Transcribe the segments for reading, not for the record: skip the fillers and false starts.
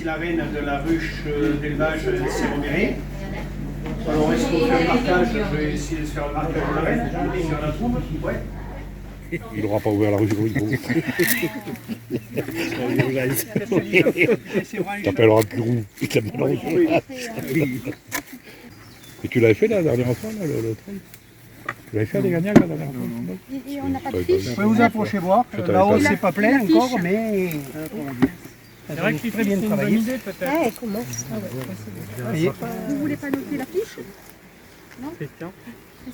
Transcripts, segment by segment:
ici la reine de la ruche d'élevage Séroméry. Alors est-ce qu'on fait le marquage? Je vais essayer de faire le marquage de la reine. Si on la trouve, ouais. Il n'aura pas ouvert la ruche de Rigaud. T'appelleras Pirou. Et tu l'avais fait la dernière fois, là, le trail? Tu l'avais fait à des gagnants la dernière fois? Et on n'a pas de fiche. Vous pouvez vous approcher voir. Là-haut, c'est pas plein encore, mais C'est vrai qu'il très bien travaillé. Ah, elle commence. Vous voulez pas noter la fiche?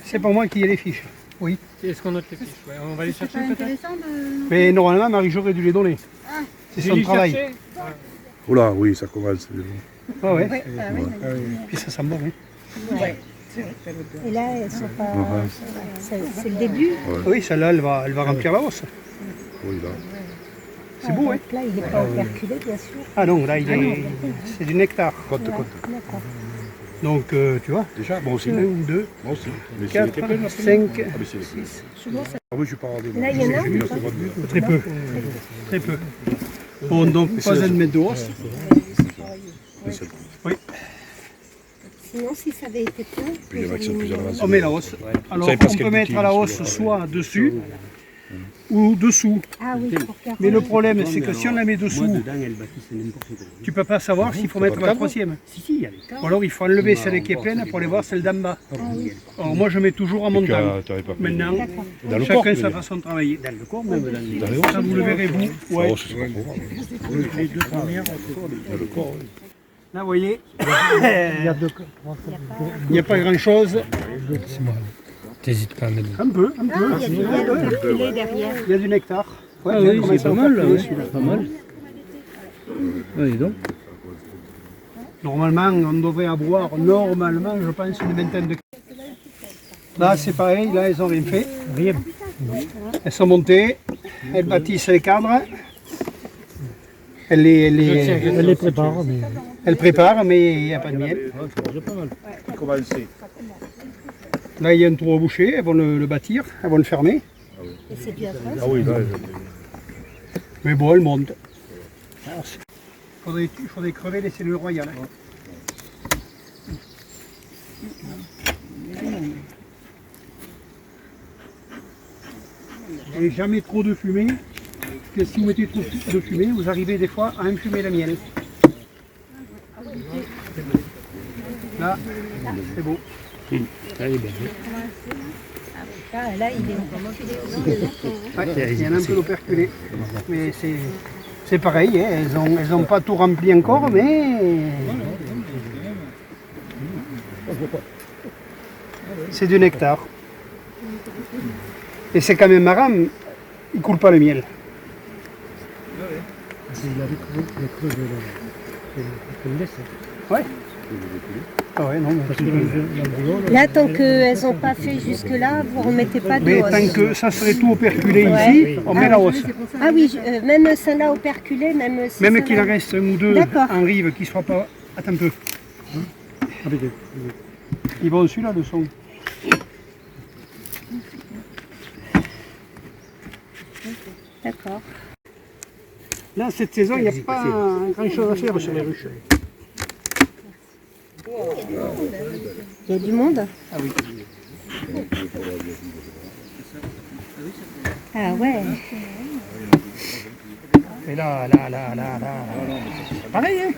C'est pas moi qui ai les fiches. Oui. Est-ce qu'on note les fiches? Ouais, on va les C'est chercher pas peut-être. intéressant de... Mais normalement, Marie, j'aurais dû les donner. Ah. C'est son travail. Chercher. Oula, oui, ça commence. Ah ouais. Ouais, ah oui. Puis ça sent bon. Hein. Ouais. Et là, elles sont pas... C'est le début. Oui, celle-là, elle va remplir la hausse. Oui, là. C'est beau, hein? Donc là, il n'est pas operculé, bien sûr. Ah non, là, c'est du nectar. Compte. D'accord. Donc, tu vois, Déjà, moi aussi. 1 ou 2, Moi aussi. Mais 4, c'était plein, là. 5, Ah, mais c'est 6. Ah oui, je suis pas rendez-vous. Là, il y en a J'ai ou mis pas la seconde vue. Très peu. Très peu. Bon, donc, pas un mètre de hausse. Oui. Sinon, si ça avait été plein... Puis les mecs sont plus avancés. On met la hausse. Alors, savez pas on ce peut qu'elle mettre dit, à la celui-là. hausse soit dessus ou dessous. Ah oui, pour faire... Mais le problème, c'est que si on la met dessous, tu peux pas savoir s'il faut mettre la troisième. Ou alors, il faut enlever celle qui est pleine pour aller voir celle d'en bas. Alors, moi, je mets toujours en montant. Tu n'avais pas fait. Maintenant, Dans le corps, chacun tu sa veux dire. façon de travailler. Dans le corps, même dans Dans les hauts, ça, vous le verrez, vous. Ouais. Oh, c'est pas trop grave. Dans le corps, oui. Là, vous voyez, il n'y a pas grand-chose. T'hésites pas à mettre. Un peu, un Ah, peu. il y a du operculé derrière. Il y a du nectar. Ouais, Ah il oui, commence c'est à pas mal là. operculer, celui-là. Pas mal. Oui, donc. Normalement, on devrait avoir, normalement, je pense, une vingtaine de... Là, c'est pareil, là, elles n'ont rien fait. Rien. Elles sont montées, elles bâtissent les cadres. Elles les préparent, mais il n'y a pas de miel. Commencer. Là, il y a un trou à boucher, elles vont le bâtir, elles vont le fermer. Et c'est du atroce. Ah oui, là. Mais bon, elles montent. Il faudrait crever les cellules royales. Et jamais trop de fumée, parce que si vous mettez trop de fumée, vous arrivez des fois à infumer le miel. Là, c'est beau. Ah, là, il est operculé. Ouais, il y en a un peu d'operculé. Mais c'est pareil, hein, elles n'ont pas tout rempli encore, mais c'est du nectar. Et c'est quand même marrant, il ne coule pas le miel. Ouais. Ah ouais, non, mais... Là, tant qu'elles n'ont pas fait jusque-là, vous ne remettez pas de Mais hausse. tant que ça serait tout operculé Ouais. ici, on met la hausse. Ah oui, même celle-là operculée, même si Même celle-là- qu'il en reste un ou deux D'accord. en rive qui ne soient pas... Attends un peu. Ils vont celui-là le son. D'accord. Là, cette saison, il n'y a pas grand-chose à faire sur les ruches. Il y a du monde? Ah oui. Ah ouais. Et là, c'est pareil, hein.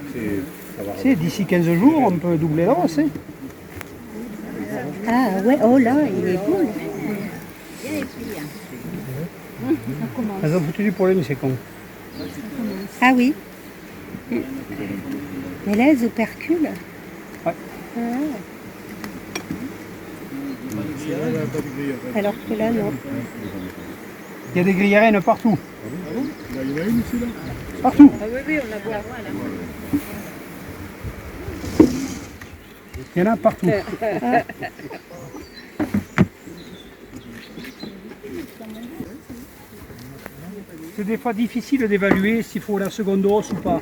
C'est d'ici 15 jours, on peut doubler la hausse. Hein. Ah ouais, oh là, il est beau. Là. Elles ont foutu du pollen, c'est con. Ah oui. Mais là, elles operculent. Ouais. Ah. Alors que là, non. Il y a des grillères partout. Partout. Ah oui, on la voit là. Il y en a partout. C'est des fois difficile d'évaluer s'il faut la seconde hausse ou pas.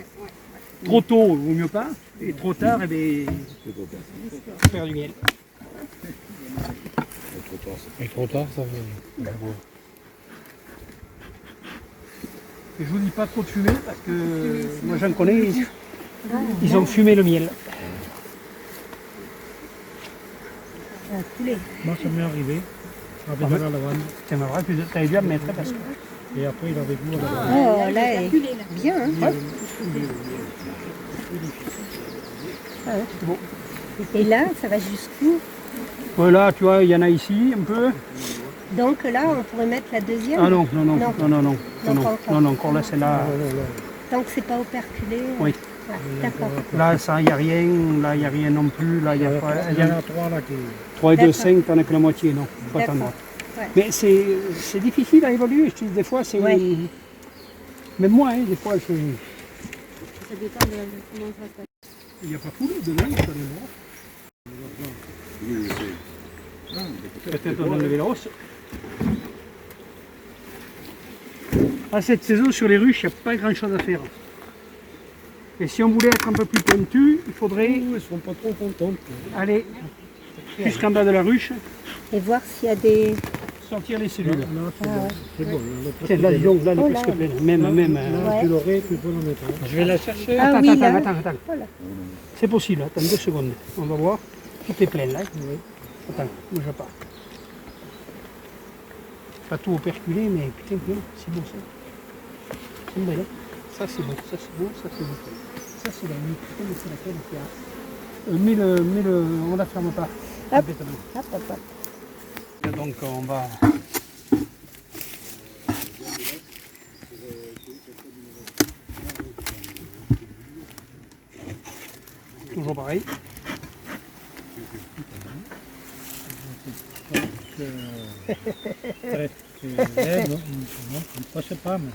Trop tôt, il vaut mieux pas. Et trop tard, eh bien, on perd du miel. Et trop tard, ça fait. Et je vous dis pas trop de fumer parce que moi j'en connais. Ils ont fumé le miel. Un poulet. Moi, ça m'est arrivé. Avec Ah de ouais. la lavande. C'est vrai que tu avais dû en mettre parce que... Et après, il avait goût à la lavande. Oh, là, bien. Hein. Ah ouais, c'est bon. Et là, ça va jusqu'où? Voilà, tu vois, il y en a ici un peu. Donc là, on pourrait mettre la deuxième. Ah non, non, non, Non. non, non, non, Non, non, pas non, encore. non, non, encore là, c'est là. Tant que c'est pas operculé. Oui. Ouais, d'accord. Là, ça, il n'y a rien, là, il n'y a rien non plus, là, il y a pas... Il y en a 3 là qui... 3 et 2, D'accord. 5, t'en as que la moitié, non, faut D'accord. attendre. Ouais. Mais c'est difficile à évaluer, je dis, des fois, c'est... Ouais. Même moi, hein, des fois, je... Ça dépend de comment ça se passe. Il n'y a pas foulé dedans, il faut aller voir. Peut-être on a enlevé la hausse. À cette saison, sur les ruches, il n'y a pas grand-chose à faire. Et si on voulait être un peu plus pointu, il faudrait Ils ne seront pas trop contents. aller jusqu'en bas de la ruche, Et voir s'il y a des... sortir les cellules. Là, c'est bon. C'est bon. Tiens, là, dis donc, là, elle est Oh plus là. que pleine. Même, Là, Ouais. tu l'aurais, tu peux l'en mettre. Hein. Je vais la chercher. Ah Attends, oui, attends, là. attends. Voilà. C'est possible, attends 2 secondes. On va voir. Tout est plein là. Attends, bouge pas. Pas tout operculé, mais putain, c'est beau ça. C'est beau, là. Ça c'est beau, ça c'est beau, ça c'est beau. Ça c'est la nuit. Putain, mais c'est laquelle qui a. On la ferme pas. Hop. Complètement. Hop, hop, hop. Donc on va. Toujours pareil. Non, ça c'est pas, mais...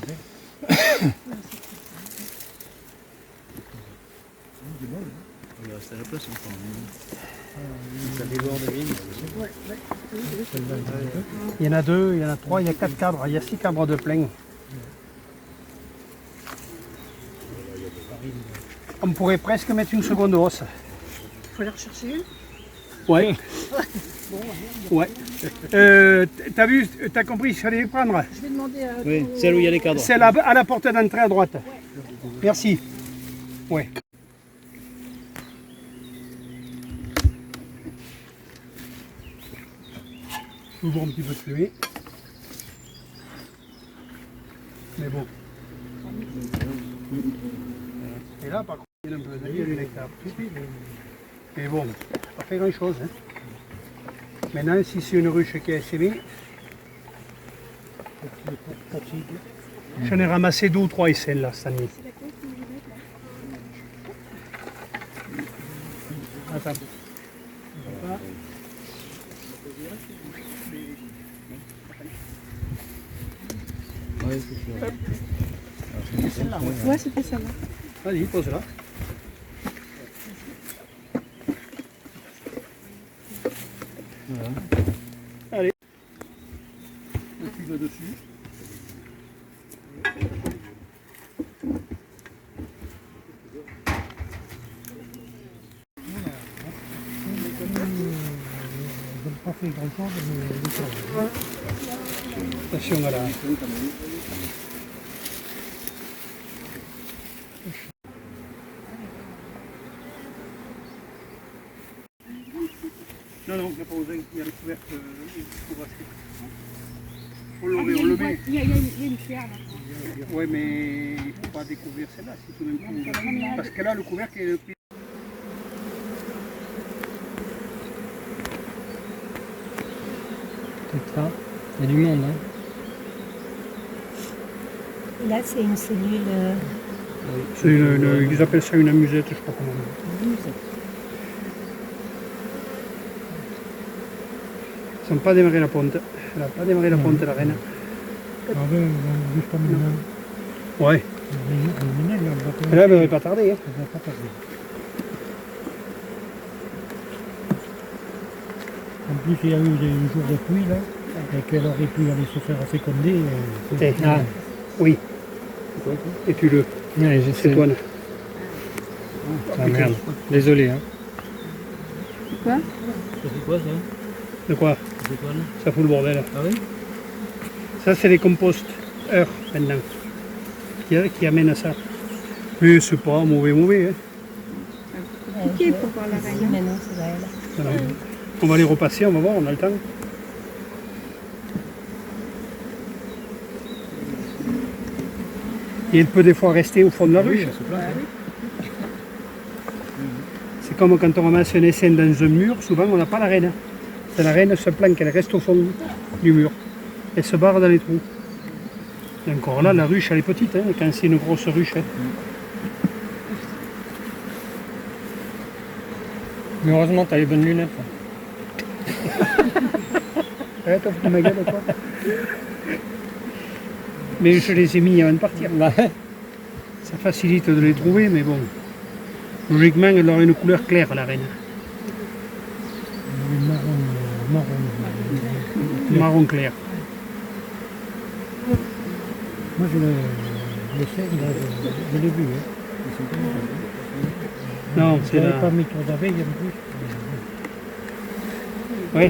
Il y en a 2, il y en a 3, il y a 4 cadres, il y a 6 cadres de plein. On pourrait presque mettre une seconde hausse. Il faut la rechercher une. Ouais. Ouais. T'as vu, t'as compris, il fallait les prendre. Je vais demander à... Oui, celle où il y a les cadres. Celle à la porte d'entrée à droite. Merci. Ouais. Toujours un petit peu de fumée. Mais bon. Et là, par contre, il y a un peu d'ailleurs du nectar. Mais bon, pas fait grand chose. Hein. Maintenant, si c'est une ruche qui est sémée, j'en ai ramassé 2 ou 3 SN là cette année. Attends. Ouais, c'était ça. Vas-y, pose-la. Allez. Le cul va dessus. Pas fait grand chose, mais... Attention à la... Non, non, il n'y a pas besoin, il y a le couvercle, il faut rester. On le met. Il y a une pierre là. Oui, mais il ne faut pas découvrir celle-là, si tout d'un coup... Parce que là, le couvercle est le plus... C'est ça. Il y a du monde, hein. Et là, c'est une cellule... C'est ils appellent ça une amusette, je sais pas comment. Ils n'ont pas démarré la ponte. Elle n'a pas démarré la ponte, la reine. Ah ouais, juste comme une... Ouais. Elle Là, elle ne va pas tarder. Hein. va pas tarder. En plus, il y a eu des jours de pluie, là, et qu'elle aurait pu aller se faire féconder. Ah, oui. Et tu le... Ouais, C'est toi, là. Ah merde. Désolé, hein. Quoi? Ça fait quoi, ça? De quoi? C'est quoi, là? Ça fout le bordel. Ah oui? Ça, c'est les composteurs, maintenant, qui amènent à ça. Mais c'est pas mauvais, hein. compliqué pour voir la reine. Mais non, c'est vrai. Voilà. On va les repasser, on va voir, on a le temps. Et elle peut des fois rester au fond de la ruche. C'est comme quand on ramasse un essaim dans un mur, souvent on n'a pas la reine. C'est la reine se planque, elle reste au fond du mur. Elle se barre dans les trous. Et encore là, la ruche elle est petite, hein, quand c'est une grosse ruche. Hein. Mais heureusement, tu as les bonnes lunettes. Ouais, t'as foutu ma gueule ou quoi? Mais je les ai mis avant de partir. Ça facilite de les trouver, mais bon. Logiquement, elle aura une couleur claire, la reine. Marron clair. Moi, je le sais, là, je l'ai vu. Hein. Non, Je c'est n'avais la... pas mis trop d'abeilles en plus. Oui.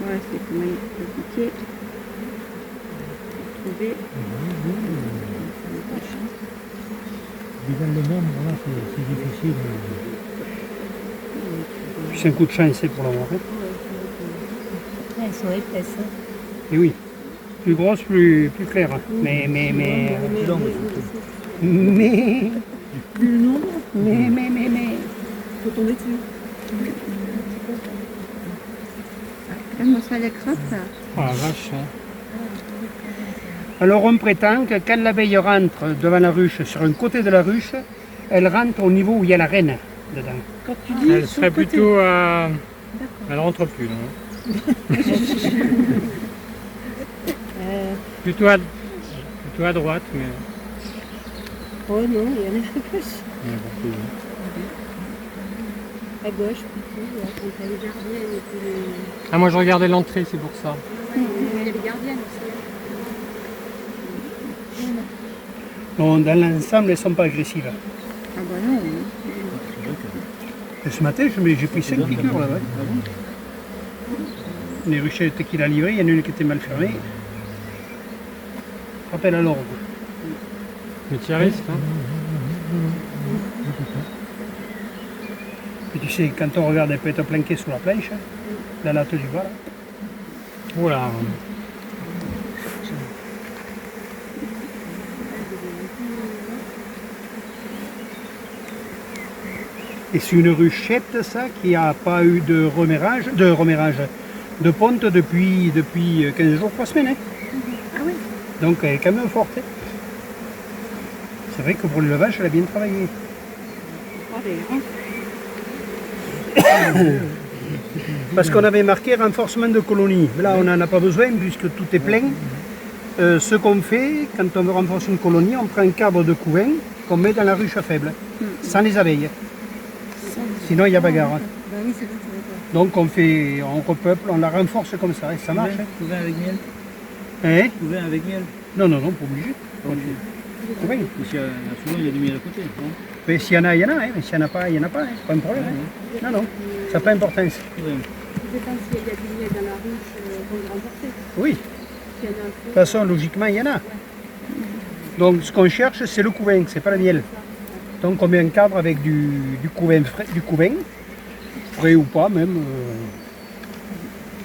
Ouais, c'est quand même compliqué. Trouver. Déjà, le nombre, là, c'est difficile. C'est un coup de chance pour l'avoir. Hein. Elles sont épaisses. Hein. Et oui. Plus grosse, plus claire. Mais... Plus le nombre, Mais... faut tomber dessus. Moi, ça les crotte, ça. Oh la vache. Hein. Alors on prétend que quand l'abeille rentre devant la ruche, sur un côté de la ruche, elle rentre au niveau où il y a la reine dedans. Quand tu dis Elle sur serait le côté. plutôt à... Elle rentre plus, là. Plutôt à droite, mais... Oh non, il y en a à gauche. il y en a partout, hein. À gauche, plutôt, quand elle est gardienne et puis les... Ah, moi je regardais l'entrée, c'est pour ça. Il y a les gardiennes aussi. Non, dans l'ensemble, elles ne sont pas agressives. Ah bah non. Et ce matin, j'ai pris 5 piqûres là-bas. Les ruchettes qu'il a livrées, il y en a une qui était mal fermée. Rappel à l'ordre. Mais tu y risques, hein. Et tu sais, quand on regarde, elle peut être planquée sous la planche, la latte du bas. Là. Voilà. Et c'est une ruchette, ça, qui n'a pas eu de reménage, de ponte depuis 15 jours, 3 semaines. Hein. Ah oui. Donc elle est quand même forte. Hein. C'est vrai que pour l'élevage, elle a bien travaillé. Parce qu'on avait marqué renforcement de colonie. Là, on n'en a pas besoin puisque tout est plein. Ce qu'on fait, quand on veut renforcer une colonie, on prend un cadre de couvain qu'on met dans la ruche faible, sans les abeilles. Sinon, il y a bagarre. Bah oui, c'est vrai. Donc on repeuple, on la renforce comme ça et ça marche. Hein. Couvain avec miel. Hein? Couvain avec miel. Non, pas obligé. Oui. Parce qu'il y a, souvent il y a du miel à côté. Non Mais s'il y en a, il y en a. Hein. Mais s'il n'y en a pas, il n'y en a pas. Hein. Pas un problème. Hein. Non, ça n'a pas d'importance. Couvain. Ça dépend s'il y a du miel dans la ruche pour le remporter. Oui. S'il y en a un De peu. toute façon, logiquement, il y en a. Donc ce qu'on cherche, c'est le couvain, c'est pas le miel. Donc on met un cadre avec du couvain frais ou pas même.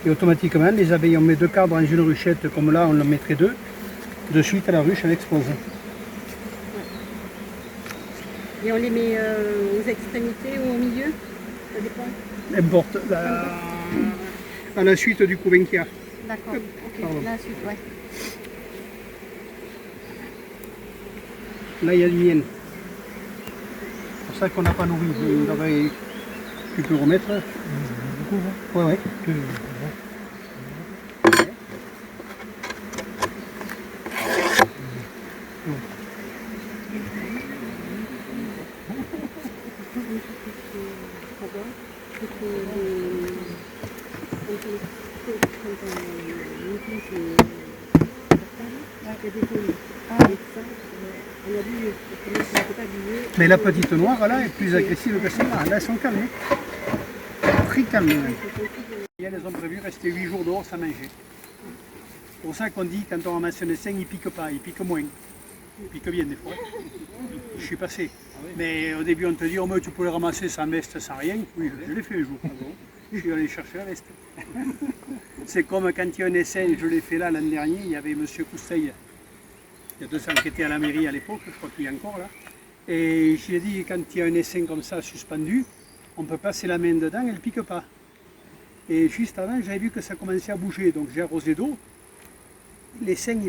Et automatiquement, les abeilles, on met 2 cadres dans une ruchette, comme là, on en mettrait 2. De suite, la ruche, elle explose. Et on les met aux extrémités ou au milieu. Ça dépend. Importe à la suite du couvain qu'il y a. D'accord. Ok. Pardon. La suite, ouais. Là, il y a du miel. C'est pour ça qu'on n'a pas nourri. Tu peux remettre. Ouais. Mais la petite noire, là, est plus agressive que celle-là. Là, elles sont calmes. Très calmes. Elles ont prévu rester 8 jours dehors sans manger. C'est pour ça qu'on dit quand on ramasse un essaim, il ne pique pas, il pique moins. Il pique bien des fois. Je suis passé. Mais au début, on te dit, oh, mais tu peux le ramasser sans veste, sans rien. Oui, je l'ai fait un jour. Je suis allé chercher la veste. C'est comme quand il y a un essaim, je l'ai fait là l'an dernier, il y avait M. Cousteil, il y a 200 qui étaient à la mairie à l'époque, je crois qu'il y a encore là. Et je lui ai dit, quand il y a un essaim comme ça suspendu, on peut passer la main dedans, elle ne pique pas. Et juste avant, j'avais vu que ça commençait à bouger, donc j'ai arrosé d'eau. L'essaim,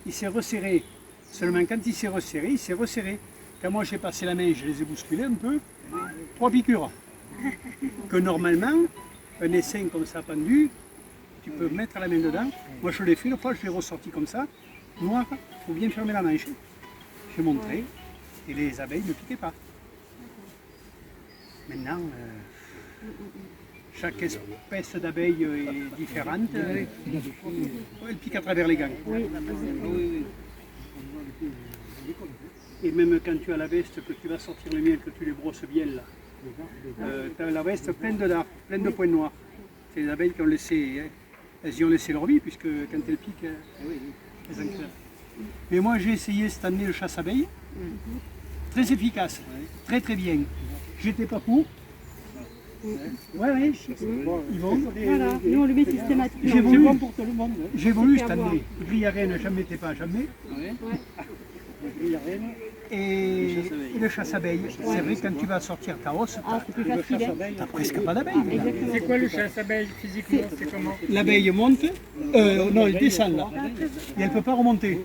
il s'est resserré. Seulement quand il s'est resserré. Quand moi j'ai passé la main, je les ai bousculés un peu, 3 piqûres. Que normalement, un essaim comme ça pendu, tu peux mettre la main dedans. Moi je l'ai fait, une fois je l'ai ressorti comme ça, noir, il faut bien fermer la manche. J'ai montré, et les abeilles ne piquaient pas. Maintenant, chaque espèce d'abeille est différente. Elle pique à travers les gants. Et même quand tu as la veste, que tu vas sortir le miel, que tu les brosses bien là, tu as la veste pleine de dards, pleine de points noirs. C'est les abeilles qui ont laissé, elles y ont laissé leur vie, puisque quand elles piquent, elles en crèvent. Mais moi j'ai essayé cette année le chasse-abeilles, très efficace, très très bien. J'étais pas pour. Ouais, ils vont. Voilà, nous on le met systématiquement. J'ai voulu, Bon pour tout le monde. j'ai voulu cette année. Grille à reine, jamais n'était pas jamais. Et le chasse-abeilles. C'est vrai que quand tu vas sortir ta hausse, C'est plus facile. Hein. t'as presque pas d'abeilles. C'est quoi le chasse-abeille physiquement? C'est comment? L'abeille monte, non, elle descend là. Et elle ne peut pas remonter.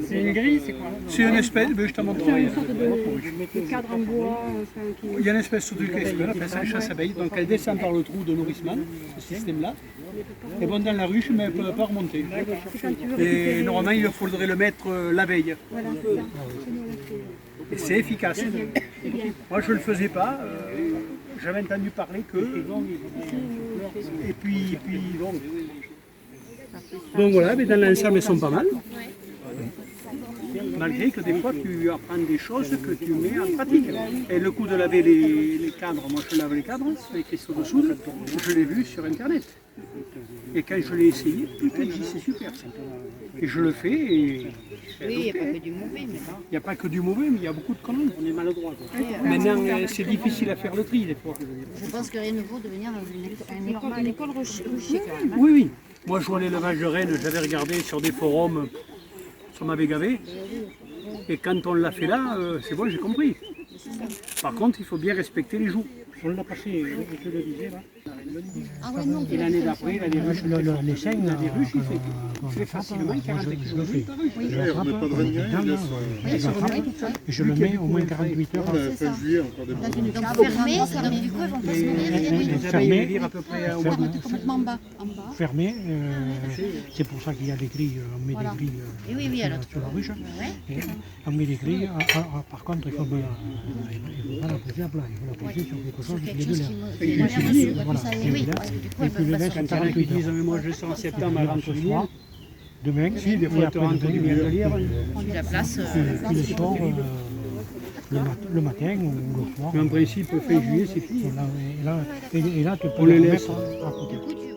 C'est une grille, c'est quoi? C'est une espèce, je te C'est montrerai. une sorte de cadre en bois. Il y a une espèce de truc qu'on appelle ça un chasse-abeille. Donc elle descend par le trou de nourrissement, ce système-là. Elle monte dans la ruche, mais elle ne peut pas remonter. Et normalement, il faudrait le mettre la veille. Voilà, c'est ça. Et c'est efficace. Moi, je ne le faisais pas. J'avais entendu parler que. Et puis bon. Donc voilà, mais dans l'ensemble, elles sont pas mal. Malgré que des fois, tu apprends des choses que tu mets en pratique. Et le coup de laver les cadres, moi je lave les cadres, les cristaux de soude, je l'ai vu sur Internet. Et quand je l'ai essayé, tout a dit c'est super. Et je le fais et... Oui, il n'y a pas que du mauvais. Mais... Il n'y a pas que du mauvais, mais il y a beaucoup de conneries. On est maladroit. Maintenant, c'est difficile à faire le tri des fois. Je pense que rien ne vaut de venir dans une école ruchée quand même. Oui, oui. Moi, je vois l'élevage de rennes, j'avais regardé sur des forums, ça m'avait gavé. Et quand on l'a fait là, c'est bon, j'ai compris. Par contre, il faut bien respecter les jours. On l'a passé, je le disais là. Ah ouais, non, Et l'année d'après, il a des ruches. Les saignes, Il a des ruches, il fait facilement 40 je le fais. kg par ruche. Je l'attrape, et je le mets au moins 48 heures. donc fermé, ça veut dire quoi? Ils vont pas se nourrir. Les abeilles vivent à peu près au mois d'août. Complètement en bas. Fermé, c'est pour ça qu'il y a des grilles, on met des grilles Et oui, alors. sur la ruche. Ouais. Et on met des grilles, par contre il faut pas la poser à plat, il faut la poser sur quelque chose qui est de l'air. Voilà. Oui, parce que du coup, elles peuvent pas Quand il y en a qui disent, mais moi je sors en septembre, elle rentre du miel. Demain, Si, des fois, tu rentres du miel de lire. la place. puis le soir, le matin ou le soir. Mais en principe, fin juillet, c'est fini. Et là, tu peux On les le laisse. mettre à côté. Du coup, tu